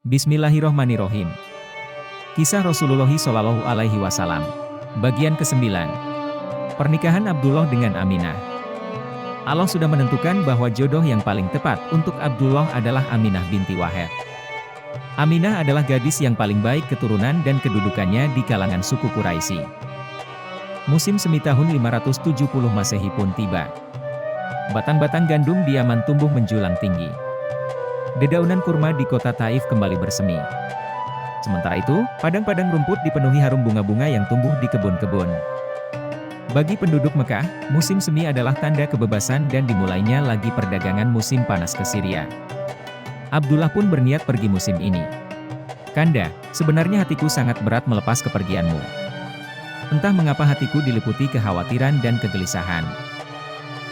Bismillahirrohmanirrohim. Kisah Rasulullah Shallallahu Alaihi Wasallam. Bagian ke-9. Pernikahan Abdullah dengan Aminah. Allah sudah menentukan bahwa jodoh yang paling tepat untuk Abdullah adalah Aminah binti Wahab. Aminah adalah gadis yang paling baik keturunan dan kedudukannya di kalangan suku Quraisy. Musim semi tahun 570 Masehi pun tiba. Batang-batang gandum di Yaman tumbuh menjulang tinggi. Dedaunan kurma di kota Taif kembali bersemi. Sementara itu, padang-padang rumput dipenuhi harum bunga-bunga yang tumbuh di kebun-kebun. Bagi penduduk Mekah, musim semi adalah tanda kebebasan dan dimulainya lagi perdagangan musim panas ke Syria. Abdullah pun berniat pergi musim ini. "Kanda, sebenarnya hatiku sangat berat melepas kepergianmu. Entah mengapa hatiku diliputi kekhawatiran dan kegelisahan.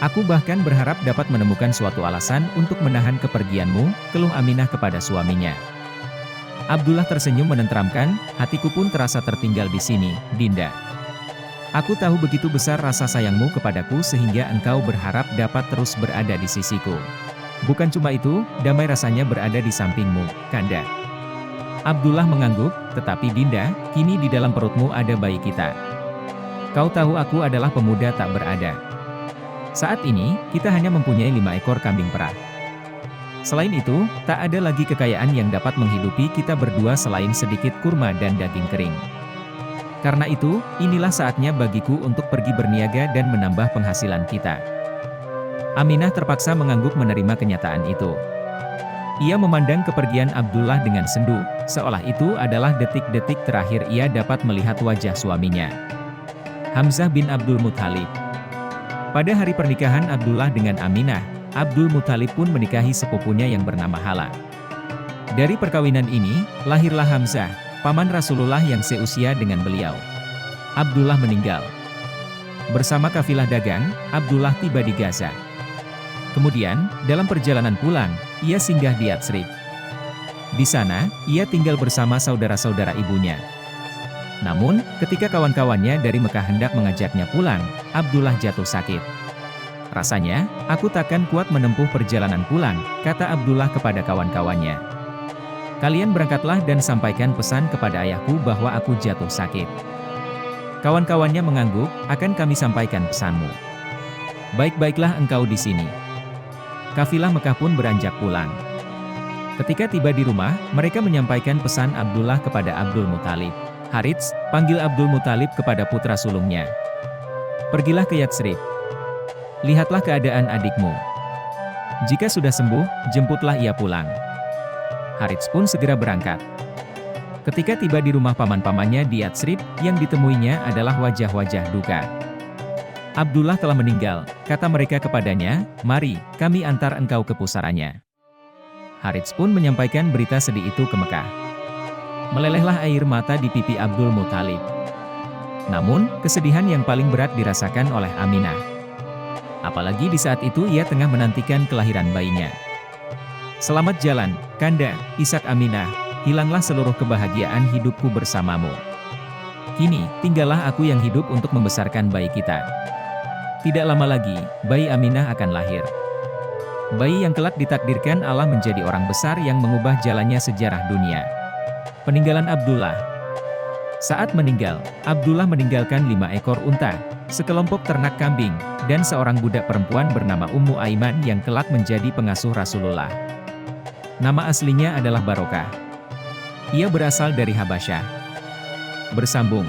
Aku bahkan berharap dapat menemukan suatu alasan untuk menahan kepergianmu," keluh Aminah kepada suaminya. Abdullah tersenyum menenteramkan, "Hatiku pun terasa tertinggal di sini, Dinda. Aku tahu begitu besar rasa sayangmu kepadaku sehingga engkau berharap dapat terus berada di sisiku. Bukan cuma itu, damai rasanya berada di sampingmu, Kanda." Abdullah mengangguk, "Tetapi Dinda, kini di dalam perutmu ada bayi kita. Kau tahu aku adalah pemuda tak berada. Saat ini, kita hanya mempunyai 5 ekor kambing perah. Selain itu, tak ada lagi kekayaan yang dapat menghidupi kita berdua selain sedikit kurma dan daging kering. Karena itu, inilah saatnya bagiku untuk pergi berniaga dan menambah penghasilan kita." Aminah terpaksa mengangguk menerima kenyataan itu. Ia memandang kepergian Abdullah dengan sendu, seolah itu adalah detik-detik terakhir ia dapat melihat wajah suaminya. Hamzah bin Abdul Muthalib. Pada hari pernikahan Abdullah dengan Aminah, Abdul Muthalib pun menikahi sepupunya yang bernama Hala. Dari perkawinan ini, lahirlah Hamzah, paman Rasulullah yang seusia dengan beliau. Abdullah meninggal. Bersama kafilah dagang, Abdullah tiba di Gaza. Kemudian, dalam perjalanan pulang, ia singgah di Yatsrib. Di sana, ia tinggal bersama saudara-saudara ibunya. Namun, ketika kawan-kawannya dari Mekah hendak mengajaknya pulang, Abdullah jatuh sakit. "Rasanya, aku takkan kuat menempuh perjalanan pulang," kata Abdullah kepada kawan-kawannya. "Kalian berangkatlah dan sampaikan pesan kepada ayahku bahwa aku jatuh sakit." Kawan-kawannya mengangguk, "Akan kami sampaikan pesanmu. Baik-baiklah engkau di sini." Kafilah Mekah pun beranjak pulang. Ketika tiba di rumah, mereka menyampaikan pesan Abdullah kepada Abdul Muthalib. "Harits, panggil Abdul Muthalib kepada putra sulungnya. Pergilah ke Yatsrib. Lihatlah keadaan adikmu. Jika sudah sembuh, jemputlah ia pulang." Harits pun segera berangkat. Ketika tiba di rumah paman-pamannya di Yatsrib, yang ditemuinya adalah wajah-wajah duka. "Abdullah telah meninggal," kata mereka kepadanya, "mari, kami antar engkau ke pusaranya." Harits pun menyampaikan berita sedih itu ke Mekah. Melelehlah air mata di pipi Abdul Muthalib. Namun, kesedihan yang paling berat dirasakan oleh Aminah. Apalagi di saat itu ia tengah menantikan kelahiran bayinya. "Selamat jalan, Kanda," isak Aminah, "hilanglah seluruh kebahagiaan hidupku bersamamu. Kini, tinggallah aku yang hidup untuk membesarkan bayi kita." Tidak lama lagi, bayi Aminah akan lahir. Bayi yang kelak ditakdirkan Allah menjadi orang besar yang mengubah jalannya sejarah dunia. Peninggalan Abdullah. Saat meninggal, Abdullah meninggalkan 5 ekor unta, sekelompok ternak kambing, dan seorang budak perempuan bernama Ummu Aiman yang kelak menjadi pengasuh Rasulullah. Nama aslinya adalah Barokah. Ia berasal dari Habasyah. Bersambung.